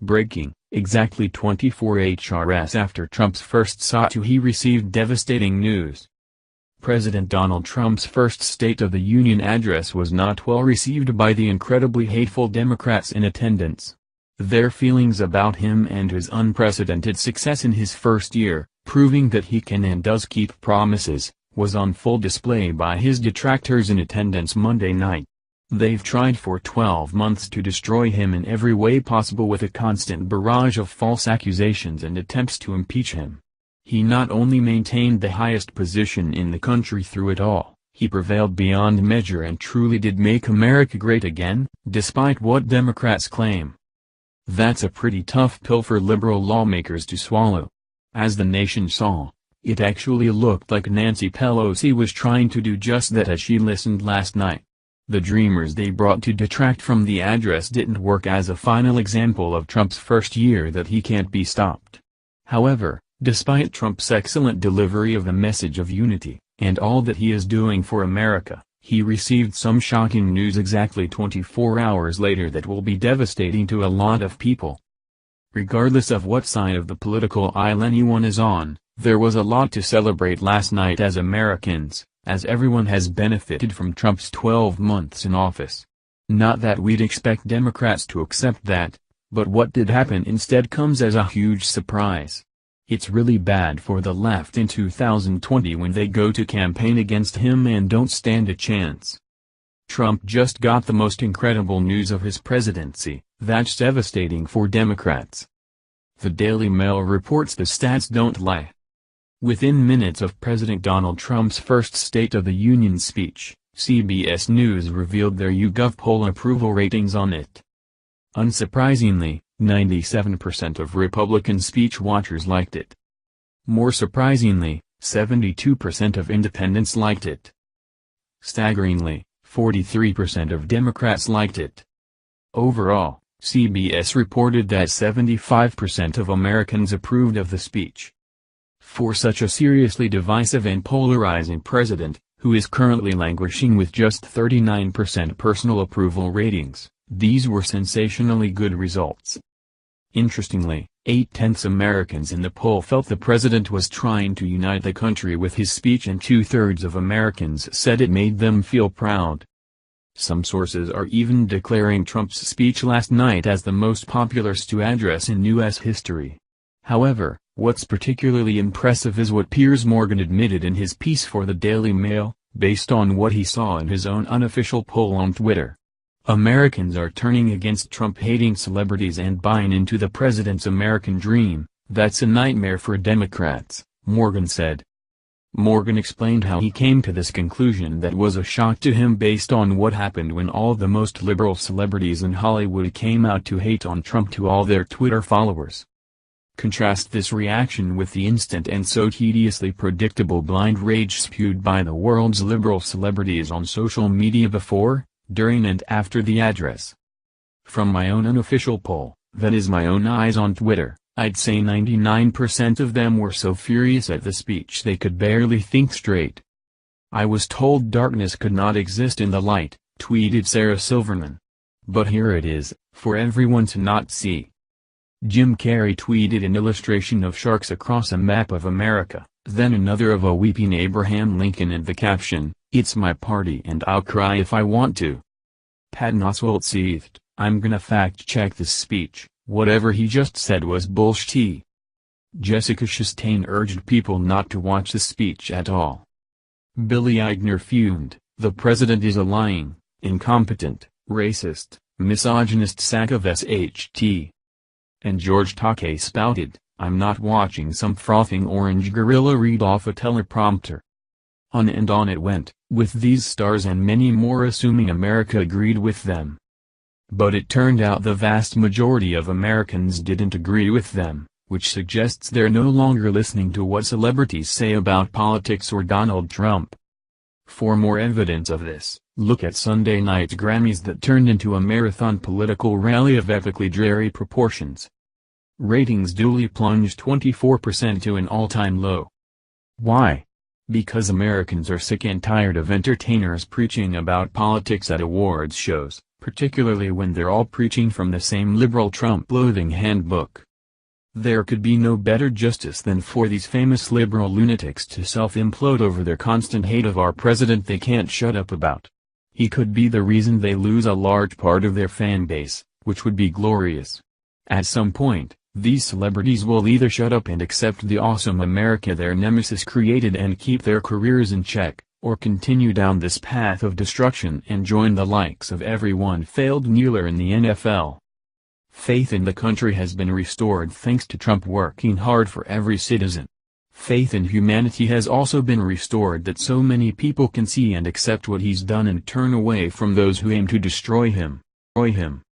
Breaking, exactly 24 hours after Trump's first SOTU, he received devastating news. President Donald Trump's first State of the Union address was not well received by the incredibly hateful Democrats in attendance. Their feelings about him and his unprecedented success in his first year, proving that he can and does keep promises, was on full display by his detractors in attendance Monday night. They've tried for 12 months to destroy him in every way possible with a constant barrage of false accusations and attempts to impeach him. He not only maintained the highest position in the country through it all, he prevailed beyond measure and truly did make America great again, despite what Democrats claim. That's a pretty tough pill for liberal lawmakers to swallow. As the nation saw, it actually looked like Nancy Pelosi was trying to do just that as she listened last night. The dreamers they brought to detract from the address didn't work as a final example of Trump's first year that he can't be stopped. However, despite Trump's excellent delivery of the message of unity, and all that he is doing for America, he received some shocking news exactly 24 hours later that will be devastating to a lot of people. Regardless of what side of the political aisle anyone is on, there was a lot to celebrate last night as Americans, as everyone has benefited from Trump's 12 months in office. Not that we'd expect Democrats to accept that, but what did happen instead comes as a huge surprise. It's really bad for the left in 2020 when they go to campaign against him and don't stand a chance. Trump just got the most incredible news of his presidency, that's devastating for Democrats. The Daily Mail reports the stats don't lie. Within minutes of President Donald Trump's first State of the Union speech, CBS News revealed their YouGov poll approval ratings on it. Unsurprisingly, 97% of Republican speech watchers liked it. More surprisingly, 72% of independents liked it. Staggeringly, 43% of Democrats liked it. Overall, CBS reported that 75% of Americans approved of the speech. For such a seriously divisive and polarizing president, who is currently languishing with just 39% personal approval ratings, these were sensationally good results. Interestingly, 8/10 Americans in the poll felt the president was trying to unite the country with his speech and 2/3 of Americans said it made them feel proud. Some sources are even declaring Trump's speech last night as the most popular SOTU address in U.S. history. However, what's particularly impressive is what Piers Morgan admitted in his piece for the Daily Mail, based on what he saw in his own unofficial poll on Twitter. Americans are turning against Trump-hating celebrities and buying into the president's American dream. That's a nightmare for Democrats, Morgan said. Morgan explained how he came to this conclusion that was a shock to him based on what happened when all the most liberal celebrities in Hollywood came out to hate on Trump to all their Twitter followers. Contrast this reaction with the instant and so tediously predictable blind rage spewed by the world's liberal celebrities on social media before, during and after the address. From my own unofficial poll, that is my own eyes on Twitter, I'd say 99% of them were so furious at the speech they could barely think straight. I was told darkness could not exist in the light, tweeted Sarah Silverman. But here it is, for everyone to not see. Jim Carrey tweeted an illustration of sharks across a map of America, then another of a weeping Abraham Lincoln and the caption, "It's my party and I'll cry if I want to." Patton Oswalt seethed, "I'm gonna fact-check this speech, whatever he just said was bullshit." Jessica Chastain urged people not to watch the speech at all. Billy Eichner fumed, "The president is a lying, incompetent, racist, misogynist sack of SHT. And George Takei spouted, "I'm not watching some frothing orange gorilla read off a teleprompter." On and on it went, with these stars and many more assuming America agreed with them. But it turned out the vast majority of Americans didn't agree with them, which suggests they're no longer listening to what celebrities say about politics or Donald Trump. For more evidence of this, look at Sunday night's Grammys that turned into a marathon political rally of epically dreary proportions. Ratings duly plunged 24% to an all-time low. Why? Because Americans are sick and tired of entertainers preaching about politics at awards shows, particularly when they're all preaching from the same liberal Trump-loathing handbook. There could be no better justice than for these famous liberal lunatics to self-implode over their constant hate of our president they can't shut up about. He could be the reason they lose a large part of their fan base, which would be glorious. At some point, these celebrities will either shut up and accept the awesome America their nemesis created and keep their careers in check, or continue down this path of destruction and join the likes of everyone failed kneeler in the NFL. Faith in the country has been restored thanks to Trump working hard for every citizen. Faith in humanity has also been restored that so many people can see and accept what he's done and turn away from those who aim to destroy him.